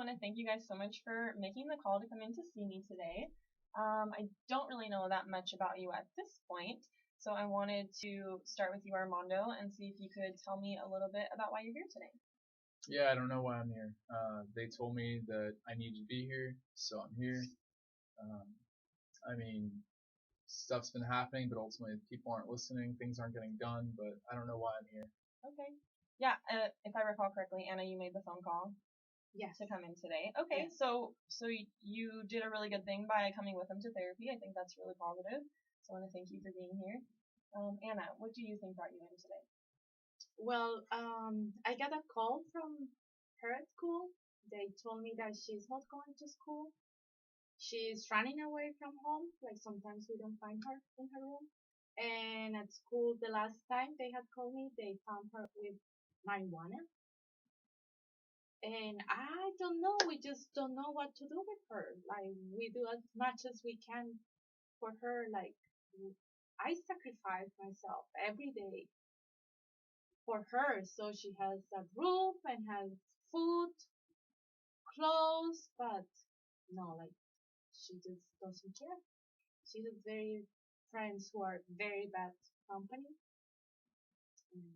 want to thank you guys so much for making the call to come in to see me today. I don't really know that much about you at this point, so I wanted to start with you, Armando, and see if you could tell me a little bit about why you're here today. Yeah, I don't know why I'm here. They told me that I needed to be here, so I'm here. I mean, stuff's been happening, but ultimately people aren't listening, things aren't getting done, but I don't know why I'm here. Okay. Yeah, if I recall correctly, Anna, you made the phone call to come in today. Okay, Yes. so you did a really good thing by coming with him to therapy. I think that's really positive. So I want to thank you for being here. Anna, what do you think brought you in today? Well, I got a call from her at school. They told me that she's not going to school. She's running away from home. Like sometimes we don't find her in her room. And at school, the last time they had called me, they found her with marijuana. And I don't know. We just don't know what to do with her. Like we do as much as we can for her. Like I sacrifice myself every day for her, so she has a roof and has food, clothes, but no, like she just doesn't care. She has very friends who are very bad company, and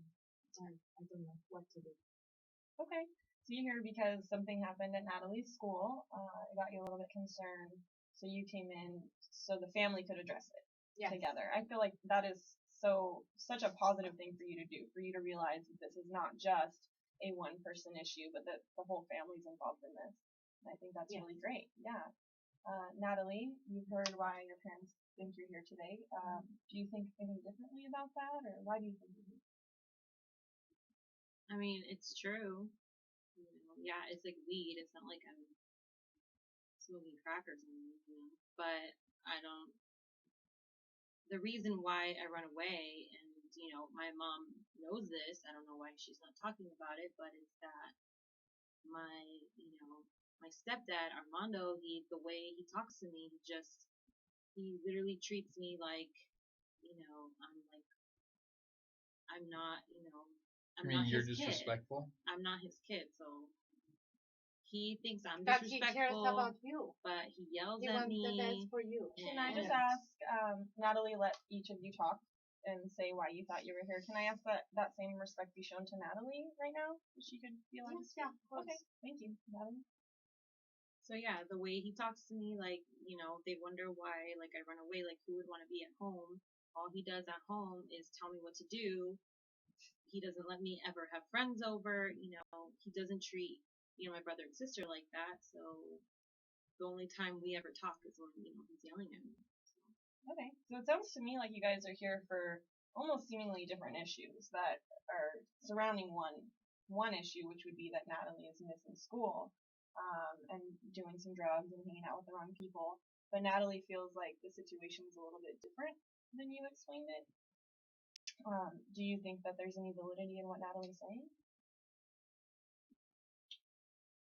I don't know what to do. Okay. So you're here because something happened at Natalie's school. It got you a little bit concerned, so you came in so the family could address it together. I feel like that is such a positive thing for you to do, for you to realize that this is not just a one-person issue, but that the whole family's involved in this. And I think that's really great. Yeah. Natalie, you've heard why your parents think you're here today. Do you think any differently about that, or why do you think you're here? I mean, it's true. You know, yeah, it's like weed. It's not like I'm smoking crack or something, you know. But I don't. The reason why I run away, and you know, my mom knows this. I don't know why she's not talking about it, but it's that my, you know, my stepdad Armando, the way he talks to me, he literally treats me like, you know, I'm not, you know, I'm not You're his disrespectful? kid. I'm not his kid, so he thinks I'm But disrespectful. he cares about you. But he yells He at wants me. the best for you. Can I just ask, Natalie, let each of you talk and say why you thought you were here. Can I ask that same respect be shown to Natalie right now? That she could be allowed to speak? Yeah, of course. Okay, thank you, Natalie. So yeah, the way he talks to me, like, you know, they wonder why, like, I run away, like, who would want to be at home? All he does at home is tell me what to do. He doesn't let me ever have friends over, you know, he doesn't treat, you know, my brother and sister like that, so the only time we ever talk is when, you know, he's yelling at me. So. Okay, so it sounds to me like you guys are here for almost seemingly different issues that are surrounding one issue, which would be that Natalie is missing school, and doing some drugs and hanging out with the wrong people. But Natalie feels like the situation is a little bit different than you explained it. Do you think that there's any validity in what Natalie's saying?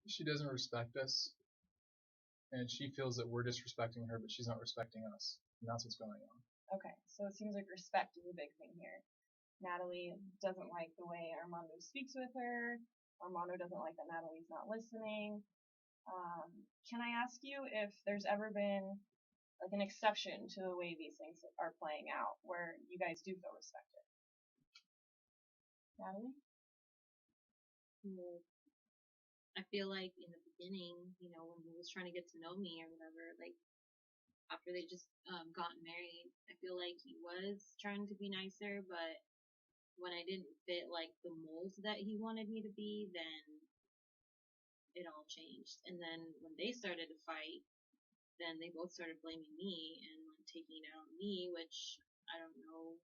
She doesn't respect us, and she feels that we're disrespecting her, but she's not respecting us, and that's what's going on. Okay, so it seems like respect is a big thing here. Natalie doesn't like the way Armando speaks with her. Armando doesn't like that Natalie's not listening. Can I ask you if there's ever been like an exception to the way these things are playing out, where you guys do feel respected? Natalie? Well, I feel like in the beginning, you know, when he was trying to get to know me or whatever, like after they just gotten married, I feel like he was trying to be nicer, but when I didn't fit like the mold that he wanted me to be, then it all changed. And then when they started to fight, then they both started blaming me and like taking it out on me, which I don't know.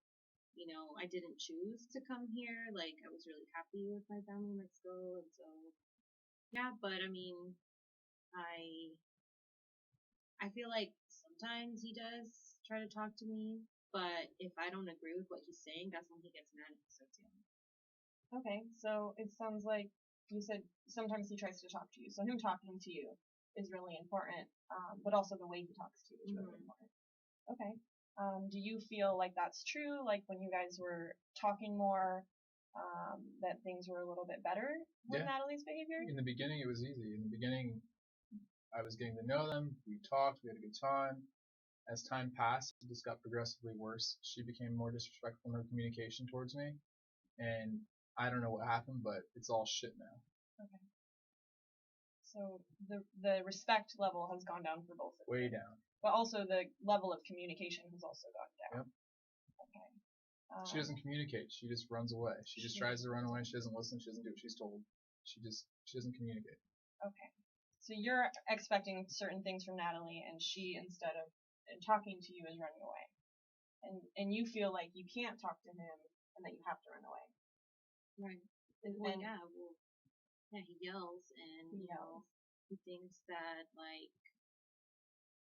You know, I didn't choose to come here. Like I was really happy with my family in Mexico, and so yeah. But I mean, I feel like sometimes he does try to talk to me, but if I don't agree with what he's saying, that's when he gets mad and starts yelling. Okay, so it sounds like you said sometimes he tries to talk to you. So him talking to you is really important, but also the way he talks to you is really important. Okay. Do you feel like that's true? Like when you guys were talking more, that things were a little bit better with Natalie's behavior? In the beginning, it was easy. In the beginning, I was getting to know them. We talked. We had a good time. As time passed, it just got progressively worse. She became more disrespectful in her communication towards me, and I don't know what happened, but it's all shit now. Okay. So the respect level has gone down for both of you. Way down. But also the level of communication has also gone down. Yep. Okay. She doesn't communicate. She just runs away. She just tries to run away. She doesn't listen. She doesn't do what she's told. She doesn't communicate. Okay. So you're expecting certain things from Natalie, and she, instead of talking to you, is running away. And you feel like you can't talk to him and that you have to run away. Right. Well, yeah, he yells, and you know, he thinks that, like,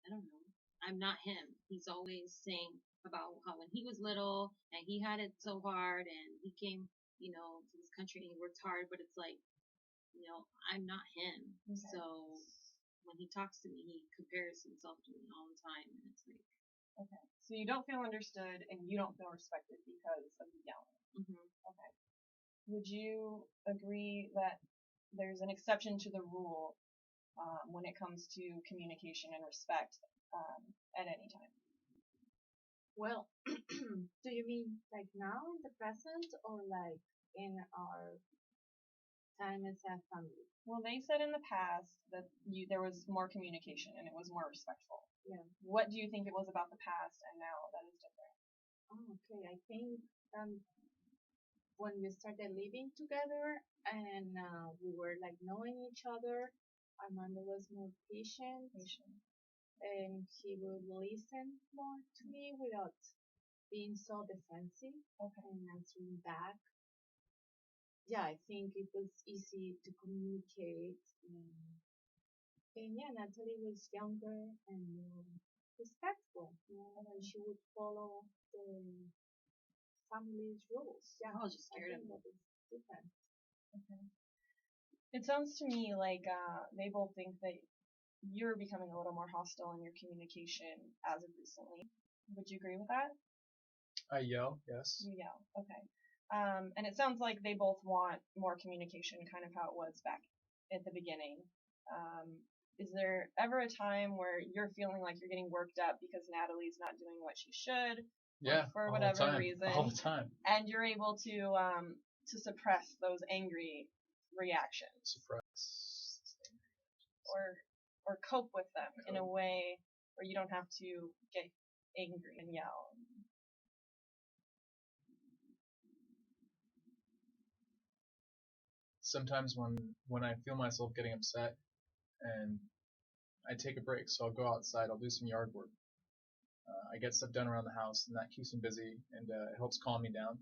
I don't know, I'm not him. He's always saying about how when he was little and he had it so hard and he came, you know, to this country and he worked hard, but it's like, you know, I'm not him. Okay. So when he talks to me, he compares himself to me all the time, and it's like, okay. So you don't feel understood and you don't feel respected because of the yelling. mm-hmm. Okay. Would you agree that there's an exception to the rule when it comes to communication and respect at any time? Well, do you mean like now in the present or like in our time as a family? Well, they said in the past that there was more communication and it was more respectful. Yeah. What do you think it was about the past and now that is different? Oh, okay. I think when we started living together and we were like knowing each other, Armando was more patient and he would listen more to me without being so defensive and answering back. Yeah, I think it was easy to communicate. And yeah, Natalie was younger and more respectful. And she would follow the family's rules. Yeah, I was just scared of him. that is different. Okay. It sounds to me like they both think that you're becoming a little more hostile in your communication as of recently. Would you agree with that? I yell, yes. You yell. Okay. And it sounds like they both want more communication, kind of how it was back at the beginning. Is there ever a time where you're feeling like you're getting worked up because Natalie's not doing what she should? Yeah, for whatever reason. All the time. And you're able to suppress those angry reactions. Or cope with them in a way where you don't have to get angry and yell. Sometimes when I feel myself getting upset and I take a break, so I'll go outside, I'll do some yard work. I get stuff done around the house, and that keeps me busy, and it helps calm me down.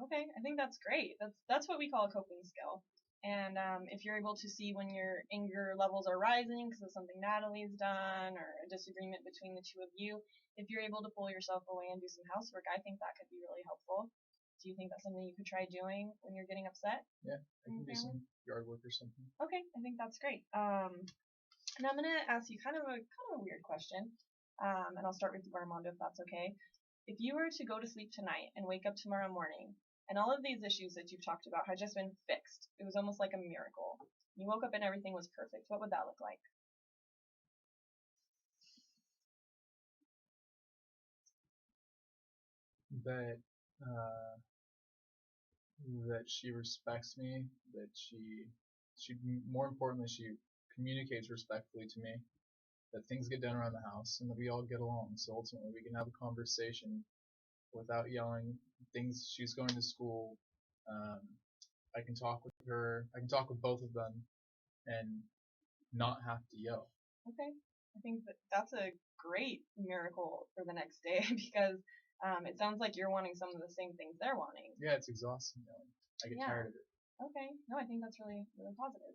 Okay, I think that's great. That's what we call a coping skill. And if you're able to see when your anger levels are rising because of something Natalie's done or a disagreement between the two of you, if you're able to pull yourself away and do some housework, I think that could be really helpful. Do you think that's something you could try doing when you're getting upset? Yeah, I can do some yard work or something. Okay, I think that's great. And I'm gonna ask you kind of a weird question. And I'll start with you, Armando, if that's okay. If you were to go to sleep tonight and wake up tomorrow morning, and all of these issues that you've talked about had just been fixed, it was almost like a miracle. You woke up and everything was perfect. What would that look like? That she respects me, that she more importantly, she communicates respectfully to me, that things get done around the house, and that we all get along. So ultimately, we can have a conversation without yelling. Things, she's going to school. I can talk with her. I can talk with both of them, and not have to yell. Okay, I think that's a great miracle for the next day because it sounds like you're wanting some of the same things they're wanting. Yeah, it's exhausting yelling. I get tired of it. Okay, no, I think that's really, really positive.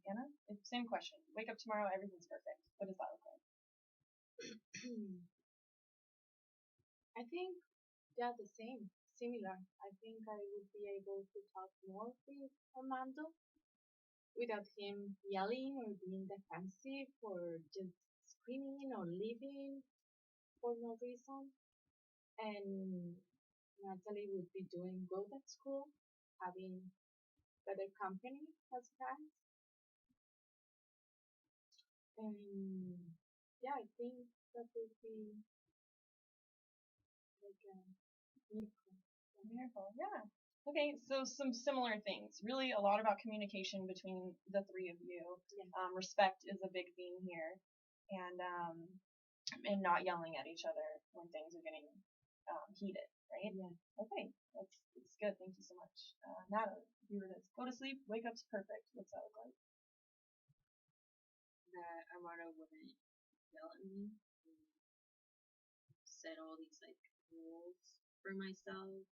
Anna, same question. Wake up tomorrow, everything's perfect. What does that look like? I think they're the same, similar. I think I would be able to talk more with Armando without him yelling or being defensive or just screaming or leaving for no reason. And Natalie would be doing good at school, having better company as friends. And yeah, I think that would be like a miracle. Miracle, yeah. Okay, so some similar things. Really, a lot about communication between the three of you. Yeah. Respect is a big theme here, and not yelling at each other when things are getting heated, right? Yeah. Okay, that's good. Thank you so much, Natalie. If you were to go to sleep, wake up's perfect. What's that look like? That Armando wouldn't yell at me and set all these like rules for myself.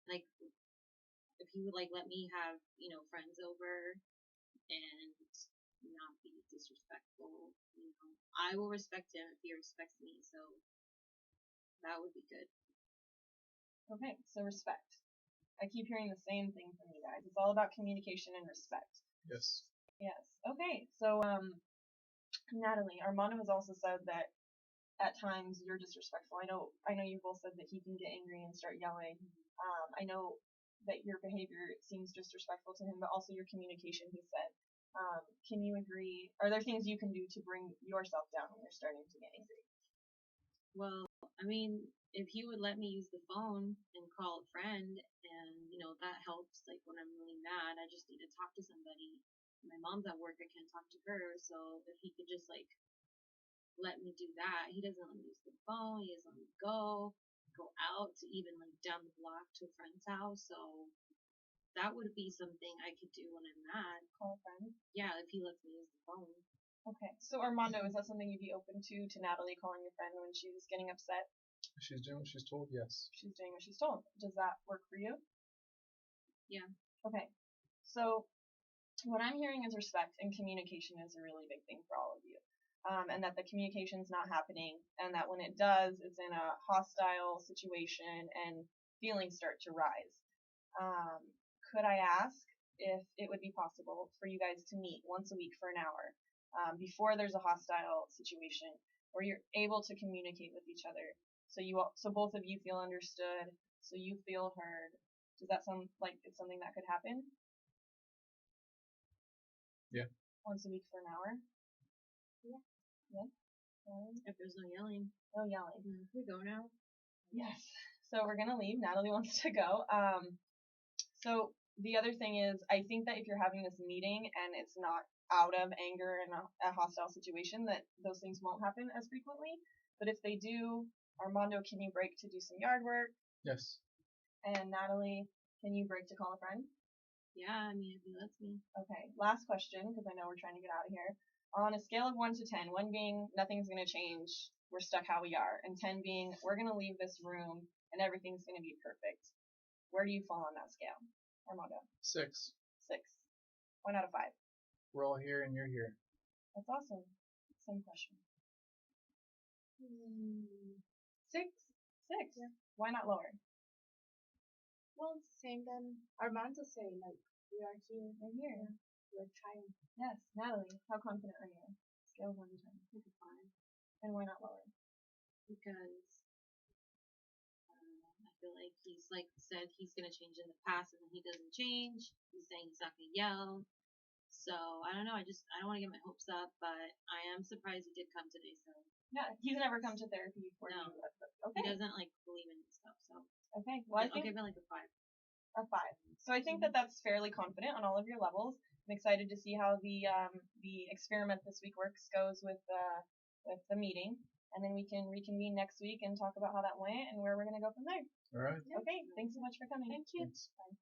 Like if he would like let me have, friends over and not be disrespectful, I will respect him if he respects me, so that would be good. Okay, so respect. I keep hearing the same thing from you guys. It's all about communication and respect. Yes. Yes. Okay, so Natalie, Armando has also said that at times you're disrespectful. I know you both said that he can get angry and start yelling. I know that your behavior seems disrespectful to him, but also your communication, he said. Can you agree? Are there things you can do to bring yourself down when you're starting to get angry? Well, I mean, if he would let me use the phone and call a friend, and that helps. Like when I'm really mad, I just need to talk to somebody. My mom's at work, I can't talk to her, so if he could just like let me do that. He doesn't let me use the phone. He doesn't let me go out to even like down the block to a friend's house. So that would be something I could do when I'm mad. Call a friend? Yeah, if he lets me use the phone. Okay. So Armando, is that something you'd be open to Natalie calling your friend when she's getting upset? She's doing what she's told, yes. She's doing what she's told. Does that work for you? Yeah. Okay. So what I'm hearing is respect and communication is a really big thing for all of you. And that the communication's not happening, and that when it does, it's in a hostile situation and feelings start to rise. Could I ask if it would be possible for you guys to meet once a week for an hour before there's a hostile situation, where you're able to communicate with each other, so both of you feel understood, so you feel heard? Does that sound like it's something that could happen? Yeah. Once a week for an hour? Yeah. Yeah. If there's no yelling. No yelling. Can we go now? Yes. So we're gonna leave. Natalie wants to go. So the other thing is, I think that if you're having this meeting and it's not out of anger and a hostile situation, that those things won't happen as frequently. But if they do, Armando, can you break to do some yard work? Yes. And Natalie, can you break to call a friend? Yeah, I mean, if he lets me. Okay, last question, because I know we're trying to get out of here. On a scale of 1 to 10, 1 being nothing's going to change, we're stuck how we are, and 10 being we're going to leave this room and everything's going to be perfect, where do you fall on that scale, Armando? 6. 6. 1 out of 5. We're all here and you're here. That's awesome. Same question. 6. 6? Yeah. Why not lower? Well, it's the same than Armando say, like, we are here. We're here. Yeah. We're trying. Yes. Natalie, how confident are you? Scale of 1 to 10. Like a 5. And why not lower? Because I feel like he's like said he's gonna change in the past, and then he doesn't change. He's saying he's not gonna yell. So I don't know. I don't want to get my hopes up, but I am surprised he did come today. So Yeah, he's never come to therapy before. No. Okay. he doesn't like believe in stuff. So Okay. Well, I I'll think give it like a 5. a 5. So I think that that's fairly confident on all of your levels. I'm excited to see how the experiment this week goes with the meeting, and then we can reconvene next week and talk about how that went and where we're gonna go from there. All right. Okay. Thanks so much for coming. Thank you. Thanks. Bye.